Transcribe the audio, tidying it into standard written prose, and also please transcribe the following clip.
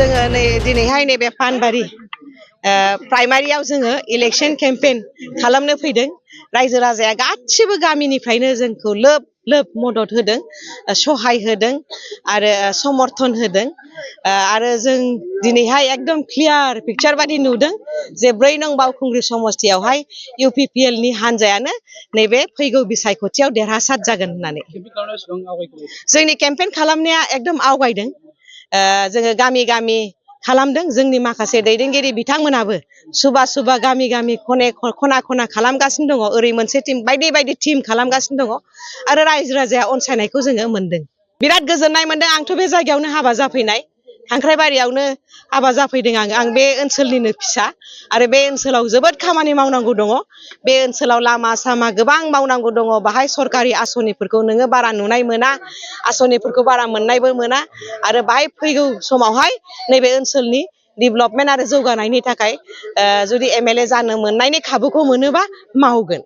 जोङो नै दिनैहाय नैबे पानबारि प्राइमारियाव जोङो इलेक्शन केम्पेन खालामनो फैदों। रायजो राजाया गासिबो गामिनिफ्रायनो जोंखौ लोब लोब मदद होदों, सहाय होदों आरो समर्थन होदों। आरो जों दिनैहाय एकदम क्लियार पिक्चार बादि नुदों जे 4 नं बावखुंग्रि समस्तियावहाय UPPL नि हानजायानो नैबे फैगौ बिसायख'थियाव देरहासार जागोन होननानै। जोंनि केम्पेन खालामनाया एकदम आवगायदों। जोङो गामि गामि खालामदों। जोंनि माखासे दैदेनगिरि बिथांमोनाबो सुबा गामि गामि खना खना खालामगासिनो दङ। ओरै मोनसे टीम बायदि बायदि टीम खालामगासिनो दङ आरो रायजो राजाया अनसायनायखौ जोङो मोनदों। बिराद गोजोननाय मोनदों। आंथ' बे जायगायावनो हाबा जाफैनाय, खांख्राइबारियावनो हाबा जाफैदों आं बे ओनसोलनिनो फिसा आरो बे ओनसोलाव जोबोद खामानि मावनांगौ दङ। बे ओनसोलाव लामा सामा गोबां मावनांगौ दङ। बाहाय सरकारि आसनिफोरखौ नोङो बारा नुनाय मोना, आसनिफोरखौ बारा मोननायबो मोना आरो बाहाय फैगौ समावहाय नैबे ओनसोलनि डेभेलपमेन्ट आरो जौगानायनि थाखाय जुदि MLA जानो मोननायनि खाबुखौ मोनोबा मावगोन।